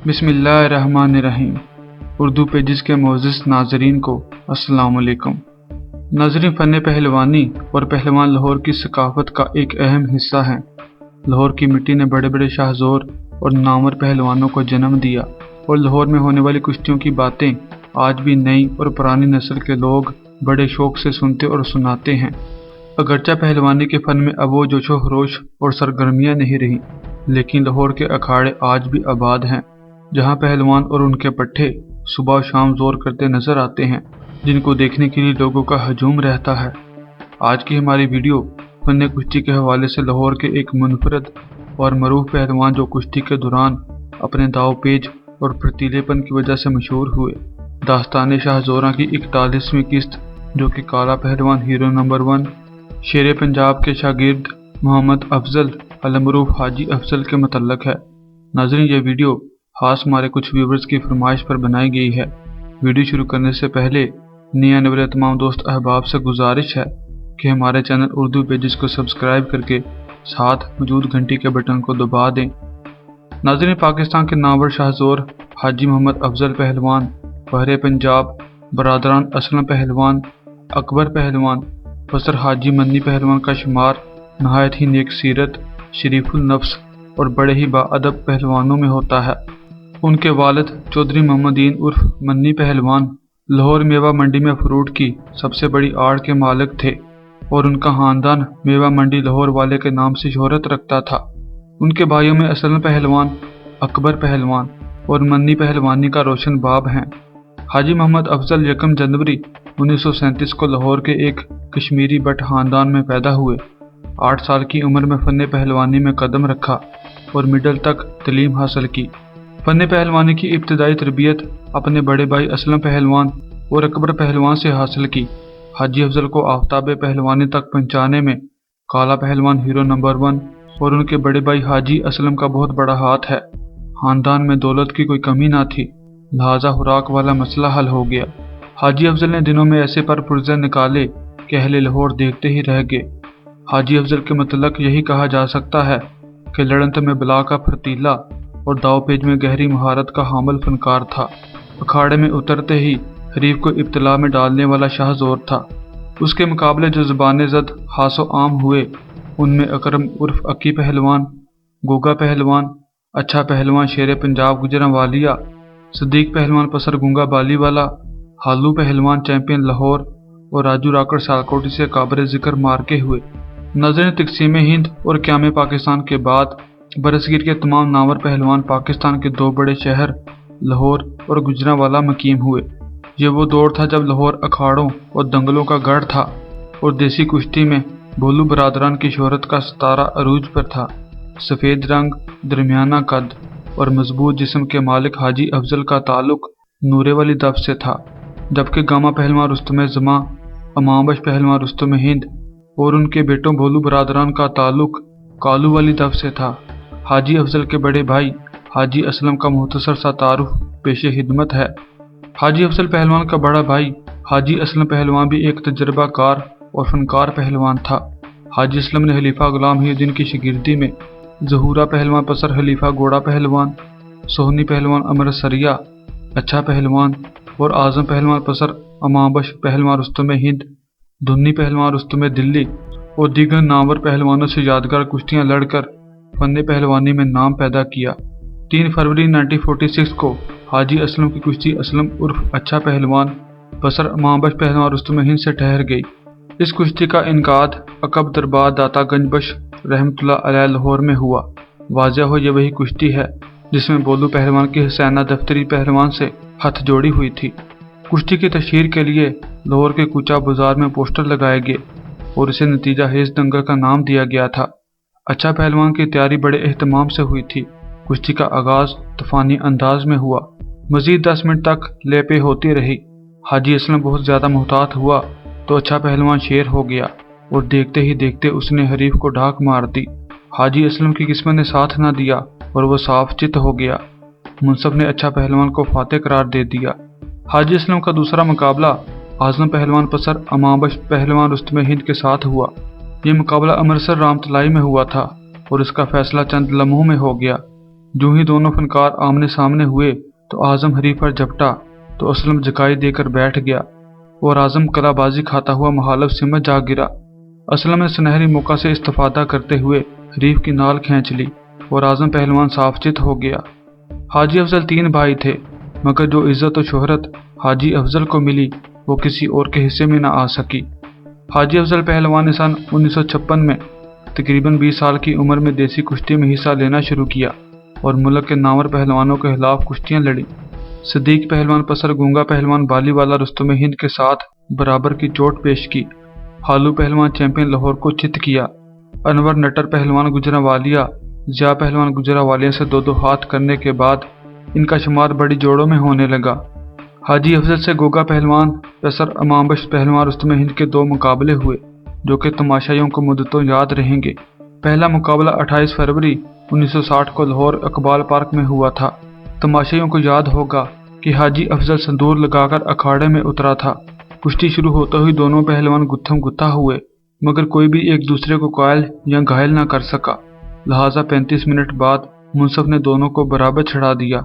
बिस्मिल्लाहिर्रहमानिर्रहीम। उर्दू पेजेस के मोअज़्ज़िज़ नाज़रीन को अस्सलाम वालेकुम। नाज़रीन, फ़न पहलवानी और पहलवान लाहौर की सकाफ़त का एक अहम हिस्सा हैं। लाहौर की मिट्टी ने बड़े बड़े शाहज़ोर और नामवर पहलवानों को जन्म दिया और लाहौर में होने वाली कुश्तियों की बातें आज भी नई और पुरानी नस्ल के लोग बड़े शौक़ से सुनते और सुनाते हैं। अगरचा पहलवानी के फ़न में अब वो जोशो खरोश और सरगर्मियाँ नहीं रहीं, लेकिन लाहौर के अखाड़े आज भी आबाद हैं, जहां पहलवान और उनके पट्टे सुबह शाम जोर करते नजर आते हैं, जिनको देखने के लिए लोगों का हजूम रहता है। आज की हमारी वीडियो फन कुश्ती के हवाले से लाहौर के एक मुनफरद और मरूफ पहलवान जो कुश्ती के दौरान अपने दावपेच और फुर्तीलेपन की वजह से मशहूर हुए, दास्तान शाहजोरा की 41वीं किस्त, जो कि काला पहलवान हीरो नंबर 1 शेर पंजाब के शागिर्द मोहम्मद अफजल अलमरूफ हाजी अफजल के मुतल्लक है। नाज़रीन, ये वीडियो खास हमारे कुछ व्यूवर्स की फरमाइश पर बनाई गई है। वीडियो शुरू करने से पहले नए आने वाले तमाम दोस्त अहबाब से गुजारिश है कि हमारे चैनल उर्दू पेजेस को सब्सक्राइब करके साथ मौजूद घंटी के बटन को दबा दें। नाज़रीन, पाकिस्तान के नामवर शाहज़ोर हाजी मोहम्मद अफजल पहलवान, बहरे पंजाब बरादरान असलम पहलवान, अकबर पहलवान, फसर हाजी मन्नी पहलवान का शुमार नहायत ही नेक सीरत, शरीफुल नफ्स और बड़े ही बाअदब पहलवानों में होता है। उनके वालिद चौधरी मोहम्मदीन उर्फ मन्नी पहलवान लाहौर मेवा मंडी में फ्रूट की सबसे बड़ी आड़ के मालिक थे और उनका खानदान मेवा मंडी लाहौर वाले के नाम से शोहरत रखता था। उनके भाइयों में असलम पहलवान, अकबर पहलवान और मन्नी पहलवानी का रोशन बाब हैं। हाजी मोहम्मद अफजल 1 जनवरी 1937 को लाहौर के एक कश्मीरी बट खानदान में पैदा हुए। 8 साल की उम्र में फ़न पहलवानी में कदम रखा और मिडल तक तालीम हासिल की। फ़न पहलवानी की इब्तदाई तरबियत अपने बड़े भाई असलम पहलवान और अकबर पहलवान से हासिल की। हाजी अफजल को आफ्ताब पहलवानी तक पहुँचाने में काला पहलवान हीरो नंबर 1 और उनके बड़े भाई हाजी असलम का बहुत बड़ा हाथ है। खानदान में दौलत की कोई कमी ना थी, लिहाजा खुराक वाला मसला हल हो गया। हाजी अफजल ने दिनों में ऐसे पर पुर्जे निकाले कि अहले लाहौर देखते ही रह गए। हाजी अफजल के मतलब यही कहा जा सकता है कि लड़नत में बला का फर्तीला और दावपेच में गहरी महारत का हामिल फनकार था। अखाड़े में उतरते ही हरीफ को इब्तला में डालने वाला शाहजोर था। उसके मुकाबले जो ज़बान ज़द हासो आम हुए, उनमें अकरम उर्फ अकी पहलवान, गोगा पहलवान, अच्छा पहलवान शेर पंजाब गुजरांवालिया, सदीक पहलवान पसर गुंगा बालीवाला, हालू पहलवान चैंपियन लाहौर और राजू राकड़ सालकोटी से काबिल जिक्र मार्के हुए। नज़र तकसीम हिंद और क़याम पाकिस्तान के बाद बरसगीर के तमाम नामवर पहलवान पाकिस्तान के 2 बड़े शहर लाहौर और गुजरांवाला मकीम हुए। ये वो दौर था जब लाहौर अखाड़ों और दंगलों का गढ़ था और देसी कुश्ती में भोलू बरादरान की शोहरत का सितारा अरूज पर था। सफ़ेद रंग, दरमियाना कद और मजबूत जिस्म के मालिक हाजी अफजल का ताल्लुक नूरे वाली दफ से था, जबकि गामा पहलवान रुस्तम जमा, अमाबश पहलवान रुस्तम हिंद और उनके बेटों भोलू बरादरान का ताल्लुक कालू वाली दफ से था। हाजी अफजल के बड़े भाई हाजी असलम का मुख्तसर सा तारुफ पेशे खिदमत है। हाजी अफजल पहलवान का बड़ा भाई हाजी असलम पहलवान भी एक तजर्बाकार और फनकार पहलवान था। हाजी असलम ने खलीफा गुलाम मुहीउद्दीन की शागिर्दी में ज़हूरा पहलवान पसर खलीफा गोड़ा पहलवान, सोहनी पहलवान अमर सरिया, अच्छा पहलवान और आज़म पहलवान पसर अमाबश पहलवान रुस्तम हिंद, धुन्नी पहलवान रुस्तम दिल्ली और दीगर नामवर पहलवानों से यादगार कुश्तियाँ लड़कर फ़न पहलवानी में नाम पैदा किया। 3 फरवरी 1946 को हाजी असलम की कुश्ती असलम उर्फ अच्छा पहलवान पसर अमाबश पहलवान रुस्तम हिंद से ठहर गई। इस कुश्ती का इनकाद अकब दरबार दाता गंजबश रहमतुल्लाह अलैह लाहौर में हुआ। वाज़ह हो ये वही कुश्ती है जिसमें बोलू पहलवान की हुसैना दफ्तरी पहलवान से हथ जोड़ी हुई थी। कुश्ती की तशहीर के लिए लाहौर के कूचा बाजार में पोस्टर लगाए गए और इसे नतीजा हेज दंगल का नाम दिया गया था। अच्छा पहलवान की तैयारी बड़े एहतमाम से हुई थी। कुश्ती का आगाज तूफानी अंदाज में हुआ। मजीद 10 मिनट तक लेपे होती रही। हाजी असलम बहुत ज़्यादा मुहतात हुआ तो अच्छा पहलवान शेर हो गया और देखते ही देखते उसने हरीफ को ढाक मार दी। हाजी असलम की किस्मत ने साथ न दिया और वह साफ चित हो गया। मुनसब ने अच्छा पहलवान को फातेह करार दे दिया। हाजी असलम का दूसरा मुकाबला आज़म पहलवान पसर अमाबश पहलवान रुस्तम हिंद के साथ हुआ। ये मुकाबला अमृतसर रामतलाई में हुआ था और इसका फैसला चंद लम्हों में हो गया। जो ही दोनों फनकार आमने सामने हुए तो आजम हरीफ पर झपटा तो असलम जकाई देकर बैठ गया और आजम कलाबाजी खाता हुआ मुखालिफ से में जा गिरा। असलम ने सुनहरी मौका से इस्तेफादा करते हुए हरीफ की नाल खींच ली और आजम पहलवान साफचित हो गया। हाजी अफजल 3 भाई थे, मगर जो इज्जत और शोहरत हाजी अफजल को मिली वो किसी और के हिस्से में न आ सकी। हाजी अफजल पहलवान ने सन 1956 में तकरीबन 20 साल की उम्र में देसी कुश्ती में हिस्सा लेना शुरू किया और मुल्क के नामवर पहलवानों के खिलाफ कुश्तियां लड़ी। सदीक पहलवान पसर गूंगा पहलवान बालीवाला रुस्तम हिंद के साथ बराबर की चोट पेश की। हालू पहलवान चैंपियन लाहौर को चित किया। अनवर नटर पहलवान गुजरावालिया जिया पहलवान गुजरावालिया से 2-2 हाथ करने के बाद इनका शुमार बड़ी जोड़ों में होने लगा। हाजी अफजल से गोगा पहलवान पसर अमामबख्श पहलवान रुस्तम हिंद के 2 मुकाबले हुए जो कि तमाशाइयों को मुद्दतों याद रहेंगे। पहला मुकाबला 28 फरवरी 1960 को लाहौर इकबाल पार्क में हुआ था। तमाशाइयों को याद होगा कि हाजी अफजल संदूर लगाकर अखाड़े में उतरा था। कुश्ती शुरू होते हुए दोनों पहलवान गुत्थम गुत्था हुए, मगर कोई भी एक दूसरे को कायल या घायल न कर सका। लिहाजा 35 मिनट बाद मुंसफ ने दोनों को बराबर छड़ा दिया।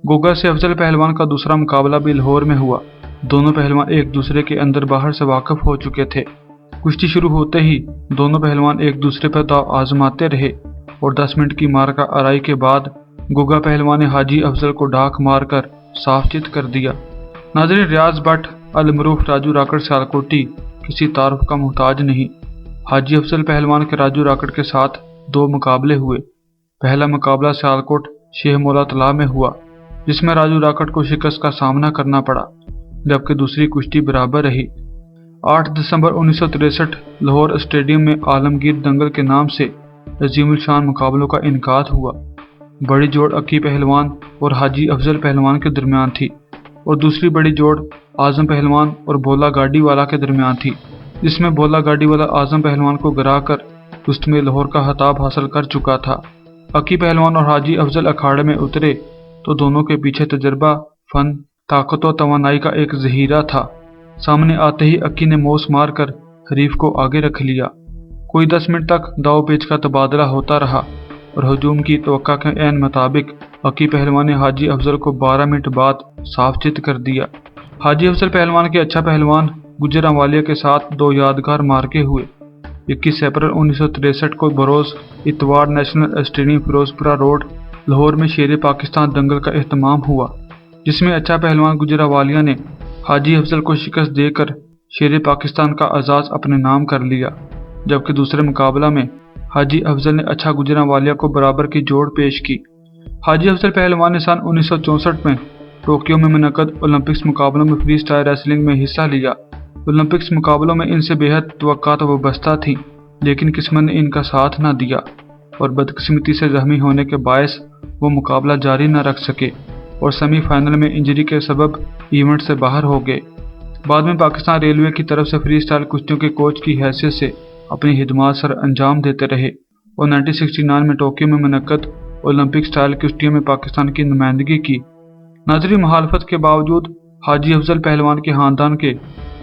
गोगा से अफजल पहलवान का दूसरा मुकाबला भी लाहौर में हुआ। दोनों पहलवान एक दूसरे के अंदर बाहर से वाकिफ हो चुके थे। कुश्ती शुरू होते ही दोनों पहलवान एक दूसरे पर दाव आजमाते रहे और 10 मिनट की मारका आराई के बाद गोगा पहलवान ने हाजी अफजल को डाक मारकर साफचित कर दिया। नाज़रीन, रियाज भट्ट अलमरूफ राजू राकड़ सियालकोटी किसी तारुफ का मोहताज नहीं। हाजी अफजल पहलवान के राजू राकड़ के साथ 2 मुकाबले हुए। पहला मुकाबला सियालकोट शेख मौला तलाब में हुआ, जिसमें राजू राकड़ को शिकस्त का सामना करना पड़ा, जबकि दूसरी कुश्ती बराबर रही। 8 दिसंबर 1963 लाहौर स्टेडियम में आलमगीर दंगल के नाम से अजीमुल शान मुकाबलों का इनकाद हुआ। बड़ी जोड़ अक्की पहलवान और हाजी अफजल पहलवान के दरमियान थी और दूसरी बड़ी जोड़ आजम पहलवान और भोला गाड़ी वाला के दरमियान थी, जिसमें भोला गाड़ी वाला आजम पहलवान को गिराकर कुश्त में लाहौर का खिताब हासिल कर चुका था। अक्की पहलवान और हाजी अफजल अखाड़े में उतरे तो दोनों के पीछे तजर्बा, फन, ताकत और तवानाई का एक जहीरा था। सामने आते ही अक्की ने मोस मारकर हरीफ को आगे रख लिया। कोई 10 मिनट तक दाव पेच का तबादला होता रहा और हजूम की तवक्का के ऐन मुताबिक अक्की पहलवान ने हाजी अफजल को 12 मिनट बाद साफचित कर दिया। हाजी अफजल पहलवान के अच्छा पहलवान गुजरावालिया के साथ 2 यादगार मार्के हुए। 21 अप्रैल 1963 को बरोज इतवार national stadium Firozpura road Lahore में शेर पाकिस्तान दंगल का एहतमाम हुआ, जिसमें अच्छा पहलवान गुजरावालिया ने हाजी अफजल को शिकस्त देकर शेर पाकिस्तान का एजाज अपने नाम कर लिया, जबकि दूसरे मुकाबला में हाजी अफजल ने अच्छा गुजरावालिया को बराबर की जोड़ पेश की। हाजी अफजल पहलवान ने सन 1964 में टोक्यो में मुनक्कद ओलंपिक्स मुकाबलों में फ्री स्टाइल रेसलिंग में हिस्सा लिया। ओलंपिक्स मुकाबलों में इनसे बेहद तवक्कात वाबस्ता थी, लेकिन किस्मत ने इनका साथ न दिया और बदकिस्मती से जख्मी होने के बायस वो मुकाबला जारी न रख सके और सेमीफाइनल में इंजरी के सबब इवेंट से बाहर हो गए। बाद में पाकिस्तान रेलवे की तरफ से फ्री स्टाइल कुश्तियों के कोच की हैसियत से अपनी खिदमत सर अंजाम देते रहे और 1969 में टोक्यो में मुनक्कद ओलंपिक स्टाइल कुश्तियों में पाकिस्तान की नुमाइंदगी की। नाज़री, मुखालफत के बावजूद हाजी अफजल पहलवान के खानदान के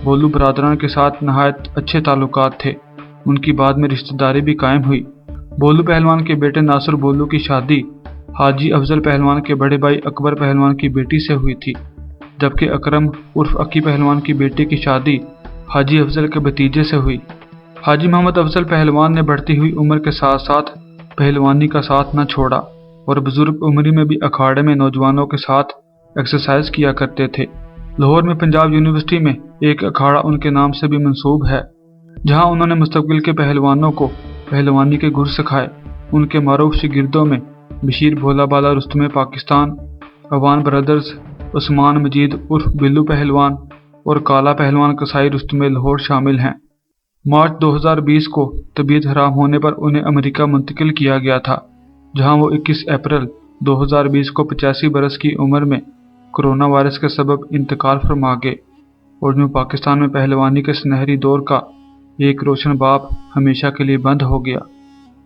बोलू बरादरान के साथ नहायत अच्छे ताल्लुकात थे। उनकी बाद में रिश्तेदारी भी कायम हुई। बोलू पहलवान के बेटे नासिर बोलू की शादी हाजी अफजल पहलवान के बड़े भाई अकबर पहलवान की बेटी से हुई थी, जबकि अकरम उर्फ अक्की पहलवान की बेटी की शादी हाजी अफजल के भतीजे से हुई। हाजी मोहम्मद अफजल पहलवान ने बढ़ती हुई उम्र के साथ साथ पहलवानी का साथ न छोड़ा और बुजुर्ग उम्र में भी अखाड़े में नौजवानों के साथ एक्सरसाइज किया करते थे। लाहौर में पंजाब यूनिवर्सिटी में एक अखाड़ा उनके नाम से भी मंसूब है, जहां उन्होंने मुस्तकबिल के पहलवानों को पहलवानी के गुर सिखाए। उनके मारूफ शागिर्दों में बशीर भोलाबाला रुस्तमे पाकिस्तान, अवान ब्रदर्स, उस्मान मजीद उर्फ बिल्लू पहलवान और काला पहलवान कसाई रुस्तमे लाहौर शामिल हैं। मार्च 2020 को तबीयत खराब होने पर उन्हें अमेरिका मुंतकिल किया गया था, जहां वो 21 अप्रैल 2020 को 85 बरस की उम्र में कोरोना वायरस के सबब इंतकाल फरमा गए और जो पाकिस्तान में पहलवानी के सुनहरी दौर का एक रोशन बाब हमेशा के लिए बंद हो गया।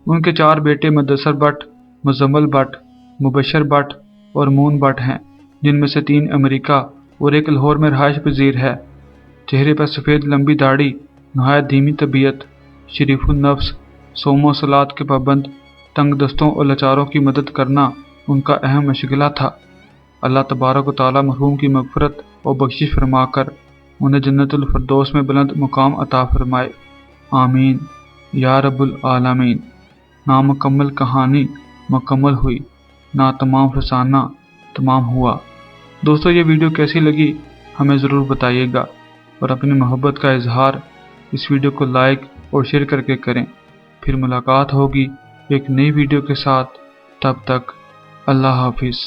उनके 4 बेटे मुदस्सर भट्ट, मुजम्मल भट्ट, मुबशर भट्ट और मून भट्ट हैं, जिनमें से 3 अमेरिका और एक लाहौर में रहायश पजीर है। चेहरे पर सफ़ेद लंबी दाढ़ी, नहायत धीमी तबीयत, शरीफुन नफ्स, सोमो सलात के पाबंद, तंग दस्तों और लाचारों की मदद करना ان کا اہم مشغلہ تھا۔ اللہ تبارک و تعالی مرحوم کی مغفرت اور بخشش فرما کر انہیں جنت الفردوس میں بلند مقام عطا فرمائے، آمین یا رب العالمین۔ نامکمل کہانی مکمل ہوئی، ناتمام فسانہ تمام ہوا۔ دوستو، یہ ویڈیو کیسی لگی ہمیں ضرور بتائیے گا، اور اپنی محبت کا اظہار اس ویڈیو کو لائک اور شیئر کر کے کریں۔ پھر ملاقات ہوگی ایک نئی ویڈیو کے ساتھ، تب تک اللہ حافظ۔